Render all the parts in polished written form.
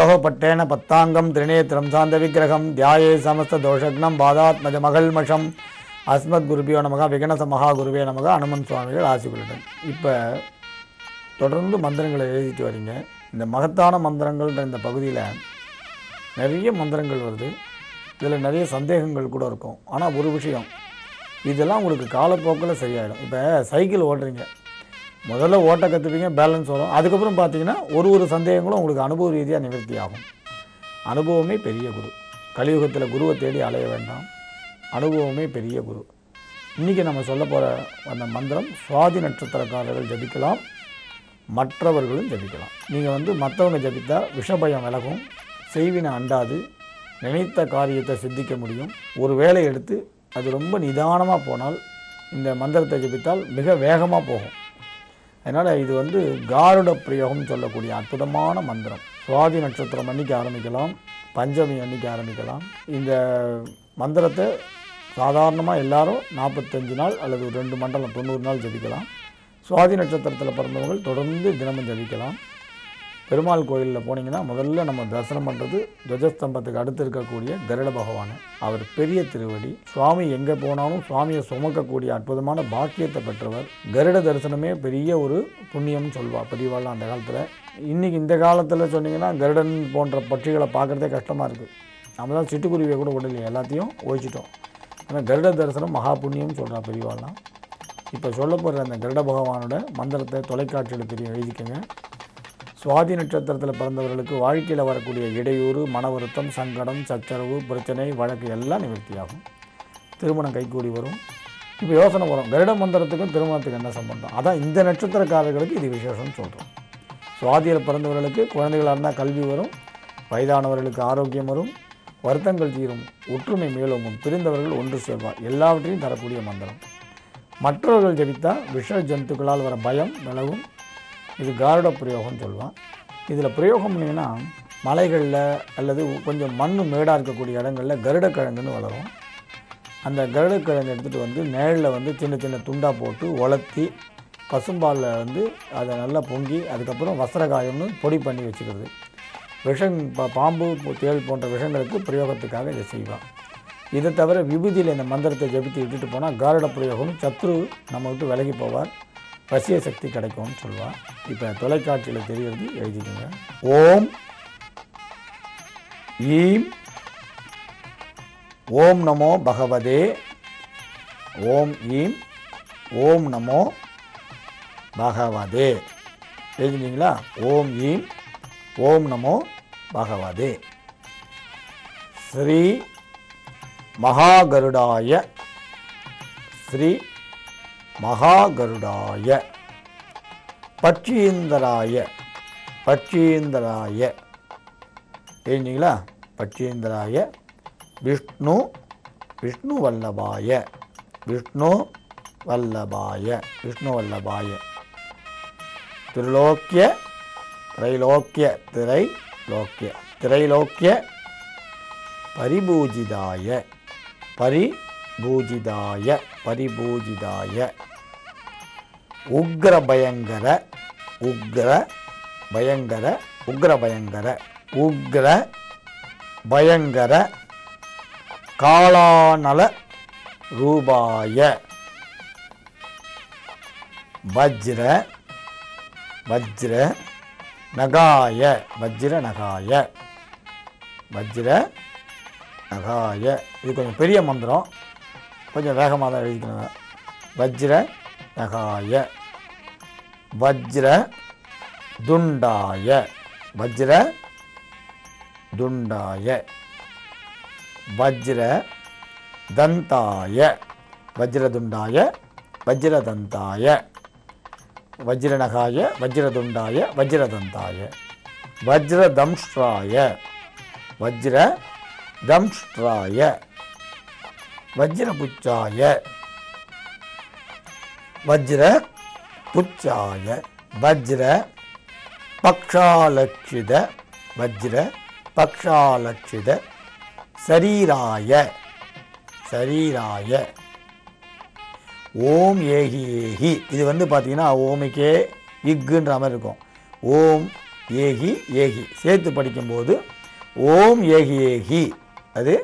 யோகப்பட்டேன பத்தாங்கம் திரிநேத்திரம் சாந்த விக்கிரகம் தியாயே சமஸ்த தோஷக்னம் பாதாத்மஜ மகள்மஷம் அஸ்மத் குருபியோ நமக விகனச மகா குருவே நமக அனுமன் சுவாமிகள் ஆசிபுரிடன். இப்போ தொடர்ந்து மந்திரங்களை எழுதிட்டு வரீங்க. இந்த மகத்தான மந்திரங்கள்ன்ற இந்த பகுதியில் நிறைய மந்திரங்கள் வருது. இதில் நிறைய சந்தேகங்கள் கூட இருக்கும். ஆனால் ஒரு விஷயம், இதெல்லாம் உங்களுக்கு காலப்போக்கில் சரியாயிடும். இப்போ சைக்கிள் ஓட்டுறீங்க, முதல்ல ஓட்ட கற்றுப்பீங்க, பேலன்ஸ் வரும். அதுக்கப்புறம் பார்த்தீங்கன்னா ஒரு சந்தேகங்களும் உங்களுக்கு அனுபவ ரீதியாக நிவர்த்தி ஆகும். அனுபவமே பெரிய குரு. கலியுகத்தில் குருவை தேடி அலைய வேண்டாம், அனுபவமே பெரிய குரு. இன்றைக்கி நம்ம சொல்ல போகிற அந்த மந்திரம் சுவாதி நட்சத்திரக்காரர்கள் ஜபிக்கலாம், மற்றவர்களும் ஜபிக்கலாம். நீங்கள் மற்றவங்க ஜபித்தா விஷபயம் விலகும், செய்வினை அண்டாது, நினைத்த காரியத்தை சித்திக்க முடியும். ஒரு வேலை எடுத்து அது ரொம்ப நிதானமாக போனால் இந்த மந்திரத்தை ஜபித்தால் மிக வேகமாக போகும். அதனால் இது காருட பிரயோகம் சொல்லக்கூடிய அற்புதமான மந்திரம். சுவாதி நட்சத்திரம் அன்றைக்கி ஆரம்பிக்கலாம், பஞ்சமி அன்றைக்கி ஆரம்பிக்கலாம். இந்த மந்திரத்தை சாதாரணமாக எல்லாரும் 45 நாள் அல்லது 2 மண்டலம் 90 நாள் ஜபிக்கலாம். சுவாதி நட்சத்திரத்தில் பிறந்தவர்கள் தொடர்ந்து தினமும் ஜபிக்கலாம். பெருமாள் கோயிலில் போனீங்கன்னா முதல்ல நம்ம தரிசனம் பண்ணுறது துவஜஸ்தம்பத்துக்கு அடுத்து இருக்கக்கூடிய கருட பகவான். அவர் பெரிய திருவடி. சுவாமி எங்கே போனாலும் சுவாமியை சுமக்கக்கூடிய அற்புதமான பாக்கியத்தை பெற்றவர். கருட தரிசனமே பெரிய ஒரு புண்ணியம்னு சொல்வாள் பெரியவாள் அந்த காலத்தில். இன்றைக்கி இந்த காலத்தில் சொன்னிங்கன்னா கருடன் போன்ற பட்சிகளை பார்க்குறதே கஷ்டமாக இருக்குது. நம்ம தான் சிட்டுக்குருவியை கூட விடலையே, எல்லாத்தையும் ஓய்ச்சிட்டோம். ஆனால் கருட தரிசனம் மகா புண்ணியம்னு சொல்கிறா பெரியவாள்லாம். இப்போ சொல்ல போகிற அந்த கருட பகவானோட மந்திரத்தை தொலைக்காட்சியில் தெரியும், எழுதிக்கங்க. சுவாதி நட்சத்திரத்தில் பிறந்தவர்களுக்கு வாழ்க்கையில் வரக்கூடிய இடையூறு, மன வருத்தம், சங்கடம், சச்சரவு, பிரச்சனை, வழக்கு எல்லாம் நிவர்த்தியாகும். திருமணம் கைகூடி வரும். இப்போ யோசனை வரும், கருட மந்திரத்துக்கும் திருமணத்துக்கு என்ன சம்பந்தம்? அதான் இந்த நட்சத்திரக்காரர்களுக்கு இது விசேஷம்னு சொல்கிறோம். சுவாதியில் பிறந்தவர்களுக்கு குழந்தைகளாக இருந்தால் கல்வி வரும், வயதானவர்களுக்கு ஆரோக்கியம் வரும், வருத்தங்கள் தீரும், ஒற்றுமை மேலோங்கும், பிரிந்தவர்கள் ஒன்று சேர்வார், எல்லாவற்றையும் தரக்கூடிய மந்திரம். மற்றவர்கள் ஜபித்தால் விஷ ஜந்துக்களால் வர பயம் விலகும். இது காருட பிரயோகம்னு சொல்லுவான். இதில் பிரயோகம் பண்ணிங்கன்னா மலைகளில் அல்லது கொஞ்சம் மண் மேடாக இருக்கக்கூடிய இடங்களில் கருடக்கிழங்குன்னு வளரும். அந்த கருடக்கிழங்கு எடுத்துகிட்டு நேழில் சின்ன சின்ன துண்டாக போட்டு உலர்த்தி பசும்பாலில் அதை நல்லா பொங்கி அதுக்கப்புறம் வஸ்திரகாயம்னு பொடி பண்ணி வச்சுக்கிறது. விஷம் பாம்பு தேள் போன்ற விஷங்களுக்கு பிரயோகத்துக்காக இதை செய்வான். இதை தவிர விபூதியில் இந்த மந்திரத்தை ஜபித்து விட்டுட்டு போனால் காருட பிரயோகம், சத்ரு நம்ம விட்டு விலகி போவார், வசிய சக்தி கிடைக்கும்னு சொல்லுவாள். இப்போ தொலைக்காட்சியில் தெரிகிறது, எழுதிக்கோங்க. ஓம் ஈம் ஓம் நமோ பகவதே. ஓம் ஈம் ஓம் நமோ பகவதே. எழுதினீங்களா? ஓம் ஈம் ஓம் நமோ பகவதே. ஸ்ரீ மகாகருடாய ஸ்ரீ மகாகருடாய பட்சீந்தராய பட்சீந்தராய. தெரிஞ்சிங்களா? பட்சீந்தராய விஷ்ணு விஷ்ணு வல்லபாய விஷ்ணு வல்லபாய விஷ்ணு வல்லபாய. திரிலோக்கிய திரைலோக்கிய திரைலோக்கிய திரைலோக்கிய பரிபூஜிதாய பரிபூஜிதாய பரிபூஜிதாய. உக்ர பயங்கர உக்ர பயங்கர உக்ர பயங்கர உக்ர பயங்கர காளாநல ரூபாய வஜ்ர வஜ்ர நகாய வஜ்ர நகாய வஜ்ர நகாய. இது கொஞ்சம் பெரிய மந்திரம், கொஞ்சம் வேகமாக தான் எழுதிக்கணும். வஜ்ர நகாய வஜ்ர துண்டாய வஜ்ர துண்டாய வஜ்ர தந்தாய வஜ்ரதுண்டாய வஜ்ரதந்தாய வஜ்ரநகாய வஜ்ரதுண்டாய வஜ்ரதந்தாய வஜ்ரதம்ஷ்ட்ராய வஜ்ரதம்ஷ்ட்ராய வஜ்ரபுச்சாய வஜ்ரபுச்சாய வஜ்ர பக்ஷாலட்சித வஜ்ர பக்ஷாலட்சித சரீராய சரீராய. ஓம் ஏகி ஏகி. இது பார்த்தீங்கன்னா ஓமிக்கே இக்குன்ற மாதிரி இருக்கும். ஓம் ஏகி ஏகி சேர்த்து படிக்கும்போது ஓம் ஏகி ஏகி. அது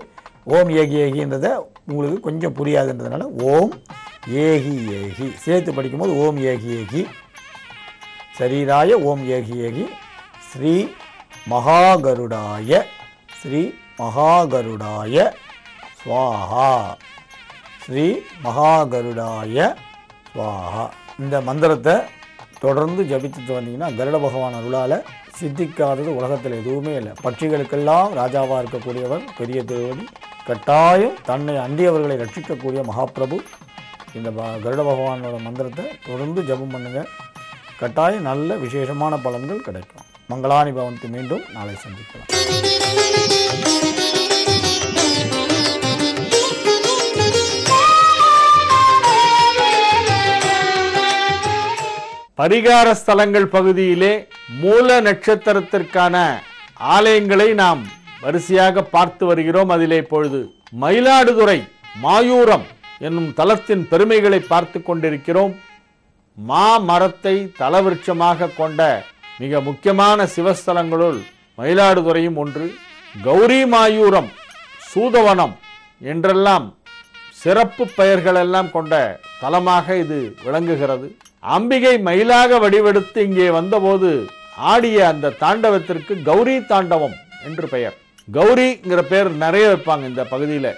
ஓம் ஏகி ஏகின்றதை உங்களுக்கு கொஞ்சம் புரியாதுன்றதுனால ஓம் ஏகி ஏகி சேர்த்து படிக்கும்போது ஓம் ஏகி ஏகி. சரீராய ஓம் ஏகி ஏகி. ஸ்ரீ மகாகருடாய ஸ்ரீ மகாகருடாய ஸ்வாஹா. ஸ்ரீ மகாகருடாய ஸ்வாஹா. இந்த மந்திரத்தை தொடர்ந்து ஜபித்துட்டு வந்தீங்கன்னா கருட பகவான் அருளால் சித்திக்காதது உலகத்தில் எதுவுமே இல்லை. பட்சிகளுக்கெல்லாம் ராஜாவாக இருக்கக்கூடியவர் பெரிய தேவடி, கட்டாயம் தன்னை அண்டியவர்களை ரட்சிக்கக்கூடிய மகாபிரபு. இந்த கருட பகவானோட மந்திரத்தை தொடர்ந்து ஜபம் பண்ணுங்க, கட்டாயம் நல்ல விசேஷமான பலன்கள் கிடைக்கும். மங்களானி பவன்து. மீண்டும் நாளை சந்திக்கலாம். பரிகார ஸ்தலங்கள் பகுதியிலே மூல நட்சத்திரத்திற்கான ஆலயங்களை நாம் வரிசையாக பார்த்து வருகிறோம். அதிலே இப்பொழுது மயிலாடுதுறை மாயூரம் என்னும் தலத்தின் பெருமைகளை பார்த்து கொண்டிருக்கிறோம். மாமரத்தை தலவிருட்சமாக கொண்ட மிக முக்கியமான சிவஸ்தலங்களுள் மயிலாடுதுறையும் ஒன்று. கௌரி மாயூரம், சூதவனம் என்றெல்லாம் சிறப்பு பெயர்களெல்லாம் கொண்ட தலமாக இது விளங்குகிறது. அம்பிகை மயிலாக வடிவெடுத்து இங்கே வந்தபோது ஆடிய அந்த தாண்டவத்திற்கு கௌரி தாண்டவம் என்று பெயர். கௌரிங்கிற பேர் நிறைய வைப்பாங்க இந்த பகுதியில்.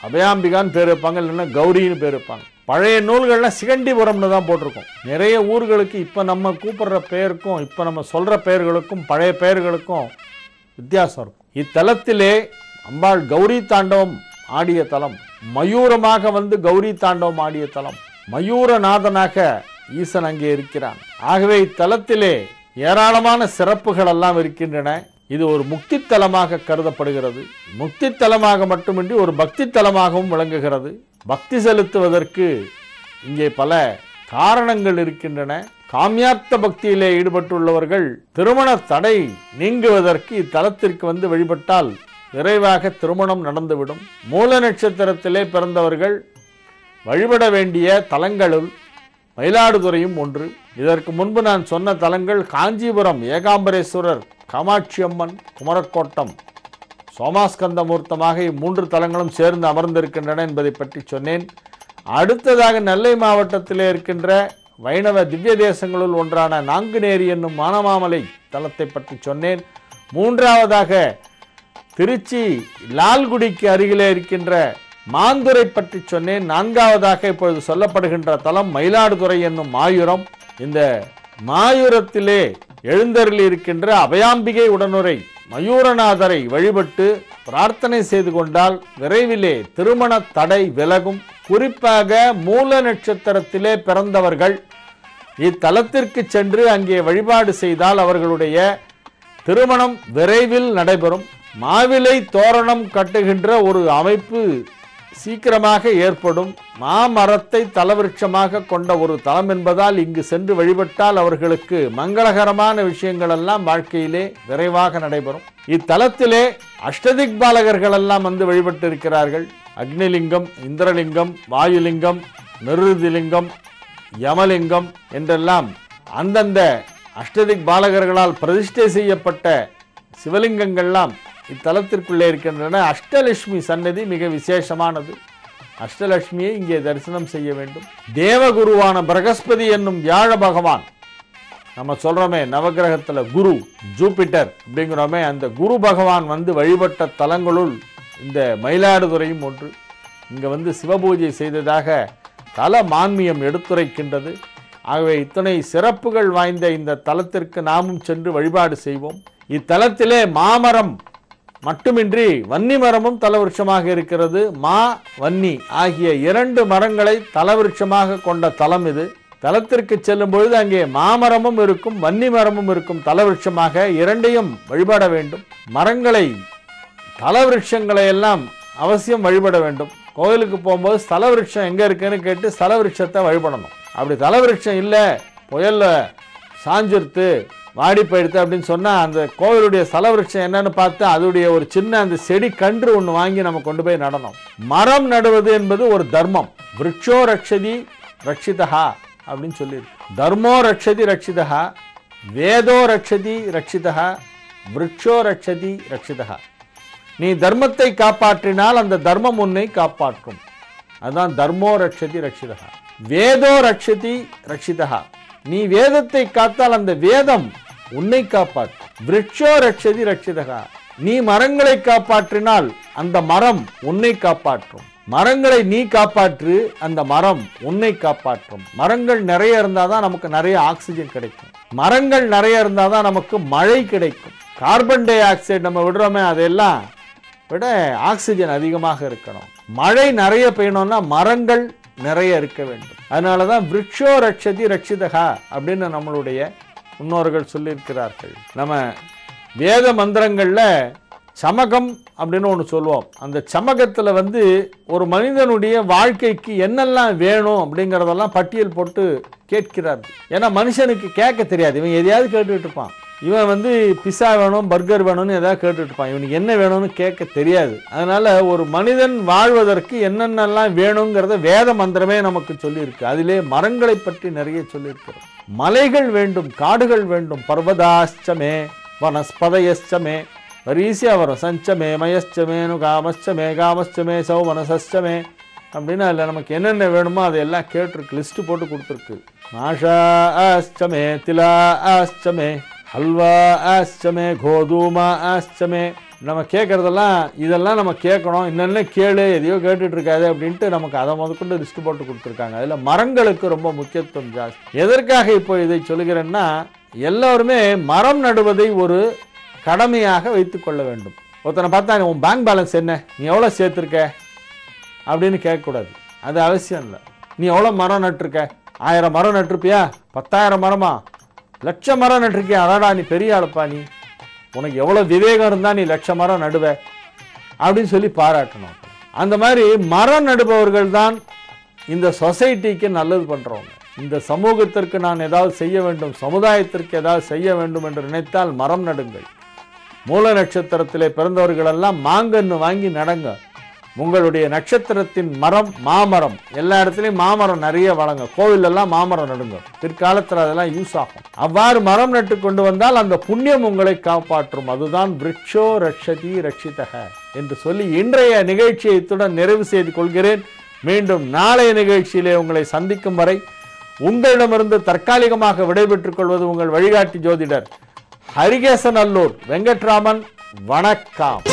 அபயாம்பிகான்னு பேர் வைப்பாங்க, இல்லைன்னா கௌரின்னு பேர் வைப்பாங்க. பழைய நூல்கள்லாம் சிகண்டிபுரம்னு தான் போட்டிருக்கோம். நிறைய ஊர்களுக்கு இப்போ நம்ம கூப்பிடுற பெயருக்கும் இப்போ நம்ம சொல்கிற பெயர்களுக்கும் பழைய பெயர்களுக்கும் வித்தியாசம் இருக்கும். இத்தலத்திலே அம்பாள் கௌரி தாண்டவம் ஆடிய தலம், மயூரமாக வந்து கௌரி தாண்டவம் ஆடிய தலம், மயூரநாதனாக ஈசன் அங்கே இருக்கிறான். ஆகவே இத்தலத்திலே ஏராளமான சிறப்புகள் எல்லாம் இருக்கின்றன. இது ஒரு முக்தி தலமாக கருதப்படுகிறது. முக்தி தலமாக மட்டுமின்றி ஒரு பக்தி தலமாகவும் விளங்குகிறது. பக்தி செலுத்துவதற்கு இங்கே பல காரணங்கள் இருக்கின்றன. காமியார்த்த பக்தியிலே ஈடுபட்டுள்ளவர்கள் திருமண தடை நீங்குவதற்கு இத்தலத்திற்கு வந்து வழிபட்டால் விரைவாக திருமணம் நடந்துவிடும். மூல நட்சத்திரத்திலே பிறந்தவர்கள் வழிபட வேண்டிய தலங்களுள் மயிலாடுதுறையும் ஒன்று. இதற்கு முன்பு நான் சொன்ன தலங்கள் காஞ்சிபுரம் ஏகாம்பரேஸ்வரர், காமாட்சி அம்மன், குமரக்கோட்டம், சோமாஸ்கந்தமூர்த்தமாக இம்மூன்று தலங்களும் சேர்ந்து அமர்ந்திருக்கின்றன என்பதை பற்றி சொன்னேன். அடுத்ததாக நெல்லை மாவட்டத்திலே இருக்கின்ற வைணவ திவ்ய தேசங்களுள் ஒன்றான நாங்குநேரி என்னும் மானமாமலை தலத்தை பற்றி சொன்னேன். மூன்றாவதாக திருச்சி லால்குடிக்கு அருகிலே இருக்கின்ற மாந்துரை பற்றி சொன்னேன். நான்காவதாக இப்பொழுது சொல்லப்படுகின்ற தலம் மயிலாடுதுறை என்னும் மாயூரம். இந்த மாயூரத்திலே எழுந்தருளி இருக்கின்ற அபயாம்பிகை உடனுரை மயூரநாதரை வழிபட்டு பிரார்த்தனை செய்து கொண்டால் விரைவிலே திருமண தடை விலகும். குறிப்பாக மூல நட்சத்திரத்திலே பிறந்தவர்கள் இத்தலத்திற்கு சென்று அங்கே வழிபாடு செய்தால் அவர்களுடைய திருமணம் விரைவில் நடைபெறும். மாவிலை தோரணம் கட்டுகின்ற ஒரு அமைப்பு சீக்கிரமாக ஏற்படும். மாமரத்தை தலவிருட்சமாக கொண்ட ஒரு தலம் என்பதால் இங்கு சென்று வழிபட்டால் அவர்களுக்கு மங்களகரமான விஷயங்கள் எல்லாம் வாழ்க்கையிலே விரைவாக நடைபெறும். இத்தலத்திலே அஷ்டதிக்பாலகர்கள் எல்லாம் வந்து வழிபட்டு இருக்கிறார்கள். அக்னிலிங்கம், இந்திரலிங்கம், வாயுலிங்கம், நிருதிலிங்கம், யமலிங்கம் என்றெல்லாம் அந்தந்த அஷ்டதிக் பாலகர்களால் பிரதிஷ்டை செய்யப்பட்ட சிவலிங்கங்கள்லாம் இத்தலத்திற்குள்ளே இருக்கின்றன. அஷ்டலட்சுமி சன்னதி மிக விசேஷமானது. அஷ்டலட்சுமியை இங்கே தரிசனம் செய்ய வேண்டும். தேவகுருவான பிரகஸ்பதி என்னும் வியாழ பகவான், நம்ம சொல்றோமே நவகிரகத்துல குரு ஜூபிட்டர் அப்படிங்கிறோமே, அந்த குரு பகவான் வந்து வழிபட்ட தலங்களுள் இந்த மயிலாடுதுறையும் ஒன்று. இங்க வந்து சிவபூஜை செய்ததாக தல மான்மியம் எடுத்துரைக்கின்றது. ஆகவே இத்தனை சிறப்புகள் வாய்ந்த இந்த தலத்திற்கு நாமும் சென்று வழிபாடு செய்வோம். இத்தலத்திலே மாமரம் மட்டுமின்றி வன்னி மரமும் தலவிருட்சமாக இருக்கிறது. மா வன்னி ஆகிய இரண்டு மரங்களை தலவிருட்சமாக கொண்ட தலம் இது. தலத்திற்கு செல்லும் பொழுது அங்கே மாமரமும் இருக்கும், வன்னி மரமும் இருக்கும். தலவிருட்சமாக இரண்டையும் வழிபட வேண்டும். மரங்களை தலவிருட்சங்களை எல்லாம் அவசியம் வழிபட வேண்டும். கோயிலுக்கு போகும்போது ஸ்தலவிருட்சம் எங்கே இருக்குன்னு கேட்டு ஸ்தலவிருட்சத்தை வழிபடணும். அப்படி தலவிருட்சம் இல்லை, புயல்ல சாஞ்சிருத்து வாடி போயிடுத்து அப்படின்னு சொன்னால் அந்த கோவிலுடைய ஸ்தலவிருட்சம் என்னன்னு பார்த்து அதோடைய ஒரு சின்ன அந்த செடி கன்று ஒன்று வாங்கி நம்ம கொண்டு போய் நடணும். மரம் நடுவது என்பது ஒரு தர்மம். விருட்சோ ரக்ஷதி ரக்ஷிதா அப்படின்னு சொல்லியிருக்கு. தர்மோ ரக்ஷதி ரக்ஷிதா, வேதோ ரட்சதி ரட்சிதா, விருட்சோ ரட்சதி ரட்சிதா. நீ தர்மத்தை காப்பாற்றினால் அந்த தர்மம் உன்னை காப்பாற்றும். அதுதான் தர்மோ ரட்சதி ரட்சிதா. வேதோ ரட்சதி ரட்சிதா, நீ வேதத்தை காத்தால் அந்த வேதம் உன்னை காப்பாற்றும். விருட்சோ ரட்சதி ரட்சிதா, நீ மரங்களை காப்பாற்றினால் அந்த மரம் உன்னை காப்பாற்றும். மரங்களை நீ காப்பாற்று, அந்த மரம் உன்னை காப்பாற்றும். மரங்கள் நிறைய இருந்தாதான் நமக்கு நிறைய ஆக்சிஜன் கிடைக்கும். மரங்கள் நிறைய இருந்தாதான் நமக்கு மழை கிடைக்கும். கார்பன் டை ஆக்சைடு நம்ம விடுறோமே, அதெல்லாம் விட ஆக்சிஜன் அதிகமாக இருக்கணும். மழை நிறைய பெய்யணும்னா மரங்கள் நிறைய இருக்க வேண்டும். அதனாலதான் விருட்சோ ரட்சதி ரட்சிதா அப்படின்னு நம்மளுடைய முன்னோர்கள் சொல்லியிருக்கிறார்கள். நம்ம வேத மந்திரங்கள்ல சமகம் அப்படின்னு ஒன்று சொல்லுவோம். அந்த சமகத்தில் ஒரு மனிதனுடைய வாழ்க்கைக்கு என்னெல்லாம் வேணும் அப்படிங்கிறதெல்லாம் பட்டியல் போட்டு கேட்கிறார்கள். ஏன்னா மனுஷனுக்கு கேட்க தெரியாது, இவன் எதையாவது கேட்டுட்டு இருப்பான். இவன் பிஸா வேணும், பர்கர் வேணும்னு எதாவது கேட்டுட்டு இருப்பான். இவனுக்கு என்ன வேணும்னு கேட்க தெரியாது. அதனால ஒரு மனிதன் வாழ்வதற்கு என்னென்னலாம் வேணுங்கிறத வேத மந்திரமே நமக்கு சொல்லியிருக்கு. அதிலே மரங்களை பற்றி நிறைய சொல்லியிருக்கிறோம். மலைகள் வேண்டும், காடுகள் வேண்டும். பர்வதாஷ்டமே வனஸ்பதயஷ்டமே, ஈஸியாக வரும். சஞ்சமே மயஷ்டமே காமஷ்டமே காமஷ்டமே சௌமனசஷ்டமே அப்படின்னு அதில் நமக்கு என்னென்ன வேணுமோ அதையெல்லாம் கேட்டிருக்கு, லிஸ்ட்டு போட்டு கொடுத்துருக்கு. மாஷா ஆஷ்டமே திலா ஆஷ்டமே ஹல்வா ஆஷ்டமே கோதுமா ஆஷ்டமே. நம்ம கேட்குறதெல்லாம் இதெல்லாம் நம்ம கேட்கணும், என்னென்ன கேளு, எதையோ கேட்டுட்டு இருக்காது அப்படின்ட்டு நமக்கு அதை முதற்கொண்டு லிஸ்ட்டு போட்டு கொடுத்துருக்காங்க. அதில் மரங்களுக்கு ரொம்ப முக்கியத்துவம் ஜாஸ்தி. எதற்காக இப்போ இதை சொல்கிறேன்னா, எல்லோருமே மரம் நடுவதை ஒரு கடமையாக வைத்து கொள்ள வேண்டும். ஒருத்தனை பார்த்தா உன் பேங்க் பேலன்ஸ் என்ன, நீ எவ்வளோ சேர்த்துருக்க அப்படின்னு கேட்கக்கூடாது. அது அவசியம் இல்லை. நீ எவ்வளோ மரம் நட்டுருக்க, 1000 மரம் நட்டுருப்பியா, 10,000 மரமா, 1,00,000 மரம் நட்டுருக்கியா, அடாடா நீ பெரிய ஆளுப்பா, நீ உனக்கு எவ்வளோ விவேகம் இருந்தால் நீ 1,00,000 மரம் நடுவ அப்படின்னு சொல்லி பாராட்டணும். அந்த மாதிரி மரம் நடுபவர்கள் தான் இந்த சொசைட்டிக்கு நல்லது பண்ணுறவங்க. இந்த சமூகத்திற்கு நான் ஏதாவது செய்ய வேண்டும், சமுதாயத்திற்கு ஏதாவது செய்ய வேண்டும் என்று நினைத்தால் மரம் நடுங்கள். மூல நட்சத்திரத்திலே பிறந்தவர்களெல்லாம் மாங்கன்று வாங்கி நடங்க. உங்களுடைய நட்சத்திரத்தின் மரம் மாமரம், எல்லா இடத்துலையும் மாமரம் நிறைய வளங்க. கோவிலெல்லாம் மாமரம் நடுங்க, பிற்காலத்தில் அதெல்லாம் யூஸ் ஆகும். அவ்வாறு மரம் நட்டு கொண்டு வந்தால் அந்த புண்ணியம் உங்களை காப்பாற்றும். அதுதான் விருட்சோ ரட்சதி ரட்சிதக என்று சொல்லி இன்றைய நிகழ்ச்சியை இத்துடன் நிறைவு செய்து கொள்கிறேன். மீண்டும் நாளைய நிகழ்ச்சியிலே உங்களை சந்திக்கும் வரை உங்களிடமிருந்து தற்காலிகமாக விடைபெற்றுக் கொள்வது உங்கள் வழிகாட்டி ஜோதிடர் ஹரிகேசநல்லூர் வெங்கட்ராமன். வணக்கம்.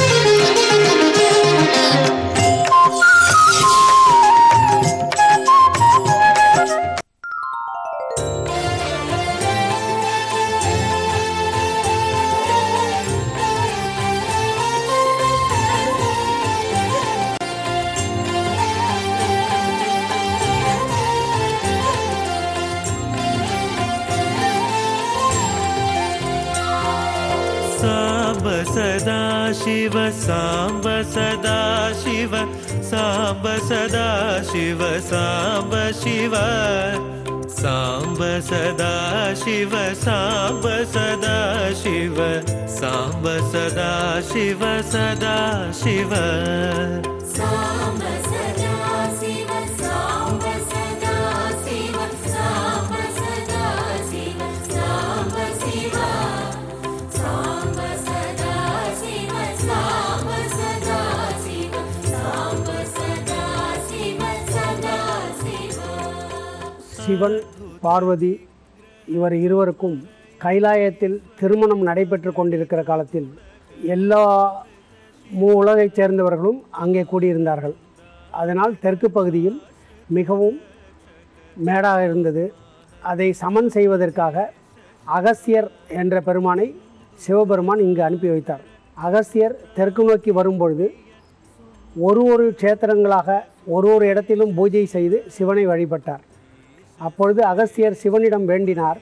सदा शिव सांब सदा शिव सांब सदा शिव सांब शिव सांब सदा शिव सांब सदा शिव सांब सदा शिव सदा शिव सांब सदा शिव सांब सदा शिव सांब सदा शिव सांब शिव सांब सदा शिव सांब सदा शिव सांब सदा शिव सदा शिव. சிவன் பார்வதி இவர் இருவருக்கும் கைலாயத்தில் திருமணம் நடைபெற்று கொண்டிருக்கிற காலத்தில் எல்லா உலகைச் சேர்ந்தவர்களும் அங்கே கூடியிருந்தார்கள். அதனால் தெற்கு பகுதியில் மிகவும் மேடாக இருந்தது. அதை சமன் செய்வதற்காக அகஸ்தியர் என்ற பெருமானை சிவபெருமான் இங்கு அனுப்பி வைத்தார். அகஸ்தியர் தெற்கு நோக்கி வரும்பொழுது ஒரு க்ஷேத்திரங்களாக ஒரு இடத்திலும் பூஜை செய்து சிவனை வழிபட்டார். அப்பொழுது அகஸ்தியர் சிவனிடம் வேண்டினார்,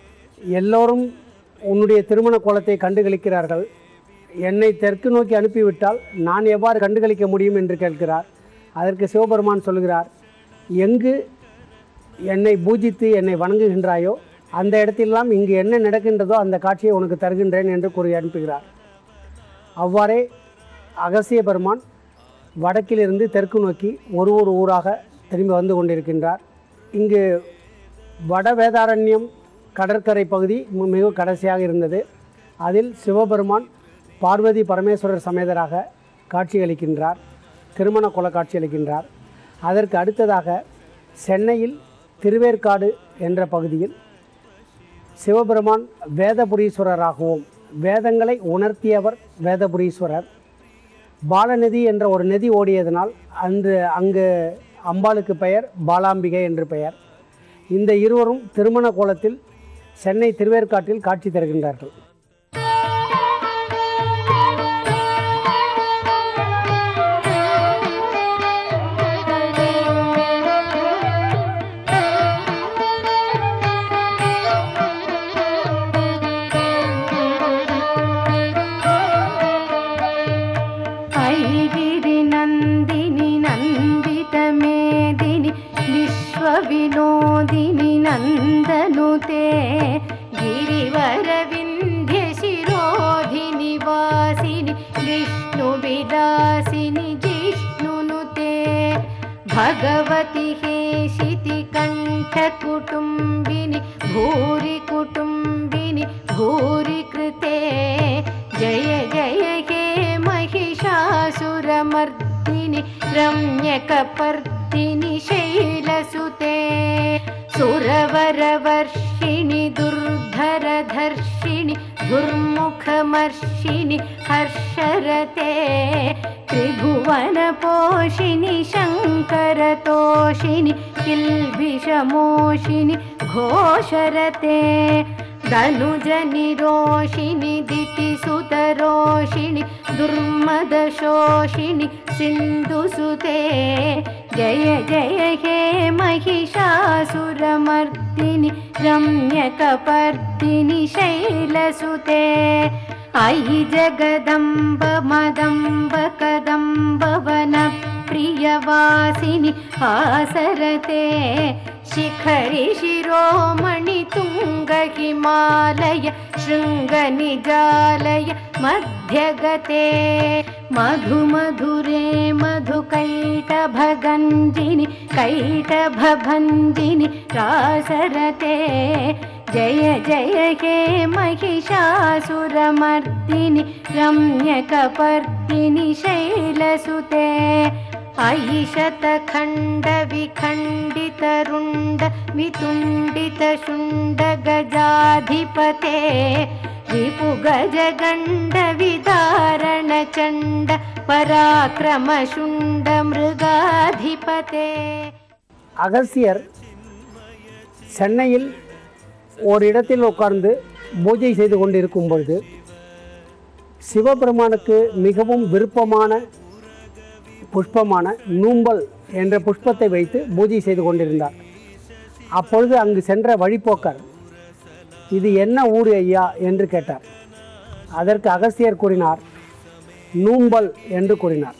எல்லோரும் உன்னுடைய திருமண கோலத்தை கண்டுகளிக்கிறார்கள், என்னை தெற்கு நோக்கி அனுப்பிவிட்டால் நான் எவ்வாறு கண்டுகளிக்க முடியும் என்று கேட்கிறார். அதற்கு சிவபெருமான் சொல்கிறார், எங்கு என்னை பூஜித்து என்னை வணங்குகின்றாயோ அந்த இடத்திலெல்லாம் இங்கு என்ன நடக்கின்றதோ அந்த காட்சியை உனக்கு தருகின்றேன் என்று கூறி அனுப்புகிறார். அவ்வாறே அகஸ்திய பெருமான் வடக்கிலிருந்து தெற்கு நோக்கி ஒரு ஊராக திரும்பி வந்து கொண்டிருக்கின்றார். இங்கு வட வேதாரண்யம் கடற்கரை பகுதி மிக கடைசியாக இருந்தது. அதில் சிவபெருமான் பார்வதி பரமேஸ்வரர் சமேதராக காட்சியளிக்கின்றார், திருமண கோல காட்சியளிக்கின்றார். அதற்கு அடுத்ததாக சென்னையில் திருவேற்காடு என்ற பகுதியில் சிவபெருமான் வேதபுரீஸ்வரராகவும், வேதங்களை உணர்த்தியவர் வேதபுரீஸ்வரர். பாலநதி என்ற ஒரு நதி ஓடியதனால் அங்கு அம்பாளுக்கு பெயர் பாலாம்பிகை என்று பெயர். இந்த இருவரும் திருமண கோலத்தில் சென்னை திருவேற்காட்டில் காட்சி தருகின்றார்கள். विनोदिनी नन्दनुते गिरिवरविन्ध्य शिरोधिनि वासिनि विष्णुविलासिनि जिष्णुनुते भगवति हेशिति कण्ठकुटुम्बिनि भूरि कुटुम्बिनि भूरि कृते जय जय हे महिषासुरमर्दिनि रम्यकपर्दिनि शैलसुते सुरवरवर्षिणि दुर्धरधर्षिणि दुर्मुखमर्षिणि हर्षरते त्रिभुवनपोषिणि शङ्करतोषिणि किल्बिषमोषिणि घोषरते धनुजनिरोषिणि दितिसुतरोषिणि दुर्मदशोषिणि सिन्धुसुते जय जय हे महिषासुरमर्दिनि रम्यकपर्दिनि शैलसुते अयि जगदम्ब मदम्ब कदम्ब वनप्रियवासिनि आसरते शिखरि शिरोमणि तुंग हिमालय शृंगनिजालय मध्यगते मधुमधुरे मधुकैटभगञ्जिनि कैटभभञ्जिनि रासरते जय जय हे महिषासुरमर्दिनि रम्यकपर्दिनि शैलसुते अयि शतखण्डविखण्डितरुण्ड वितुण्डितशुण्ड गजाधिपते रिपुगजगण्ड विदारणचण्ड पराक्रमशुण्ड मृगाधिपते. அகஸ்தியர் சென்னையில் ஒரு இடத்தில் உட்கார்ந்து பூஜை செய்து கொண்டிருக்கும் பொழுது சிவபெருமானுக்கு மிகவும் விருப்பமான புஷ்பமான நூம்பல் என்ற புஷ்பத்தை வைத்து பூஜை செய்து கொண்டிருந்தார். அப்பொழுது அங்கு சென்ற வழிப்போக்கர், இது என்ன ஊர் ஐயா என்று கேட்டார். அதற்கு அகஸ்தியர் கூறினார், நூம்பல் என்று கூறினார்.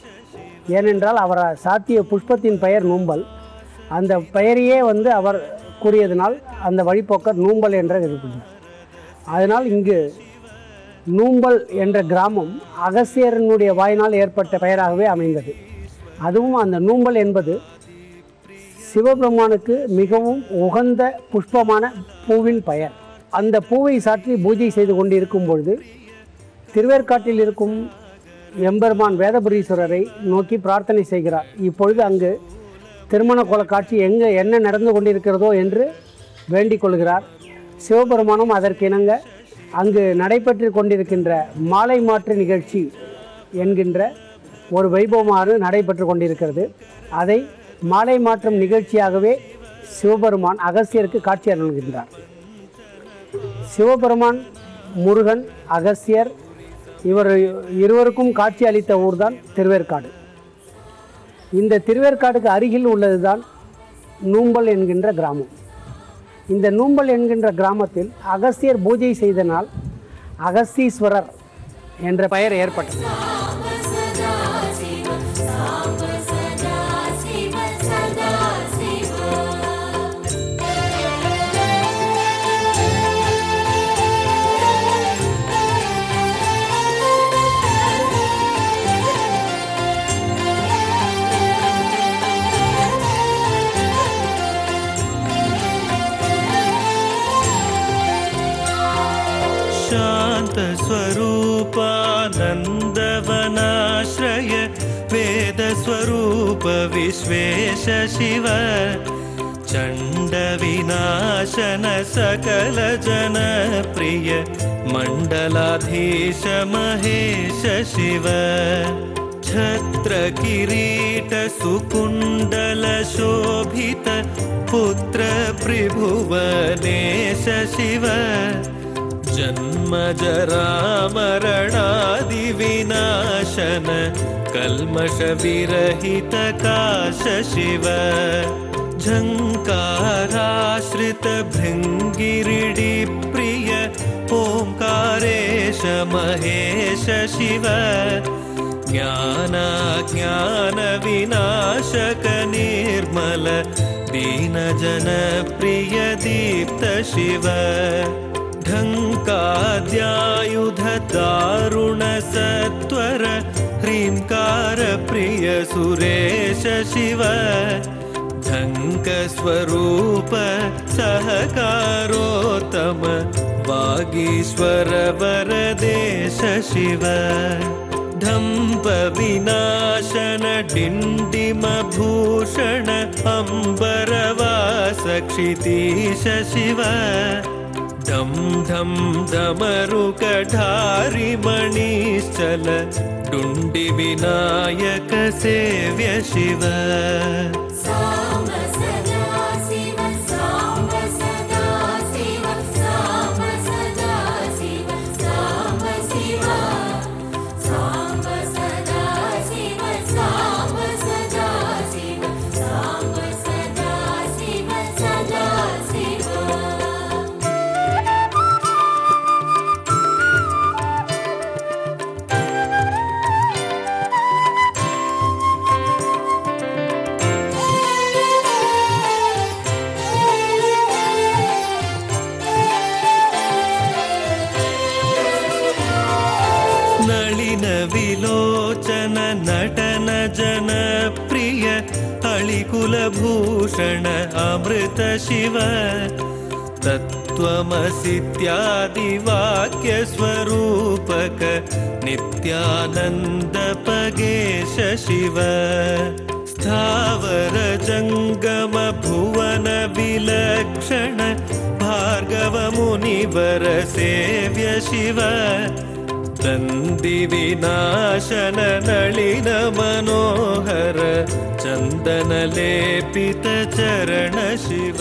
ஏனென்றால் அவர் சாத்திய புஷ்பத்தின் பெயர் நூம்பல். அந்த பெயரையே அவர் கூறியதனால் அந்த வழிப்போக்கர் நூம்பல் என்ற இருக்கின்றார். அதனால் இங்கு நூம்பல் என்ற கிராமம் அகஸ்தியரனுடைய வாயினால் ஏற்பட்ட பெயராகவே அமைந்தது. அதுவும் அந்த நூம்பல் என்பது சிவபெருமானுக்கு மிகவும் உகந்த புஷ்பமான பூவின் பெயர். அந்த பூவை சாற்றி பூஜை செய்து கொண்டிருக்கும் பொழுது திருவேற்காட்டில் இருக்கும் எம்பெருமான் வேதபுரீஸ்வரரை நோக்கி பிரார்த்தனை செய்கிறார். இப்பொழுது அங்கு திருமண கோல காட்சி என்ன நடந்து கொண்டிருக்கிறதோ என்று வேண்டிக் கொள்கிறார். சிவபெருமானும் அதற்கு இணங்க அங்கு நடைபெற்று கொண்டிருக்கின்ற மாலை மாற்று நிகழ்ச்சி என்கின்ற ஒரு வைபவமாறு நடைபெற்று கொண்டிருக்கிறது. அதை மாலை மாற்றும் நிகழ்ச்சியாகவே சிவபெருமான் அகஸ்தியருக்கு காட்சி அருள்கின்றார். சிவபெருமான், முருகன், அகஸ்தியர் இவர் இருவருக்கும் காட்சி அளித்த ஊர்தான் திருவேற்காடு. இந்த திருவேற்காடுக்கு அருகில் உள்ளதுதான் நூம்பல் என்கின்ற கிராமம். இந்த நூம்பல் என்கின்ற கிராமத்தில் அகஸ்தியர் பூஜை செய்தனால் அகஸ்தீஸ்வரர் என்ற பெயர் ஏற்பட்டது. भूतस्वरूपानन्दवनाश्रय वेदस्वरूप विश्वेश शिव चण्डविनाशन सकल जनप्रिय मण्डलाधीश महेश शिव छत्रकिरीट सुकुण्डल शोभित पुत्र त्रिभुवनेश शिव जन्मजरामरणादिविनाशन कल्मषविरहित काश शिव झङ्काराश्रित भृङ्गिरिडि प्रिय ओङ्कारेश महेश शिव ज्ञानाज्ञानविनाशक निर्मल दीनजनप्रिय दीप्त शिव ढङ्काद्यायुध दारुण सत्वर ह्रीङ्कार प्रिय सुरेश शिव ढङ्कस्वरूप सहकारोत्तम वागीश्वर वरदेश शिव ढम्प विनाशन डिण्डिम भूषण अम्बरवास क्षितीश शिव ढं ढं डमरुकधारि मणिश्चल डुण्डि विनायक सेव्य शिव साम्ब सदा शिव साम्ब सदा शिव साम्ब सदा शिव साम्ब शिव साम्ब सदा शिव साम्ब सदा शिव साम्ब सदा शिव सदा शिव नलिन विलोचन नटन जनप्रिय अळिकुलभूषण अमृत शिव तत्त्वमसीत्यादि वाक्य स्वरूपक नित्यानन्द पगेश शिव स्थावर जंगम भुवन विलक्षण भार्गव मुनिवर सेव्य शिव दन्दी विनाशन नलिन मनोहर चंदन लेपित चरण शिव।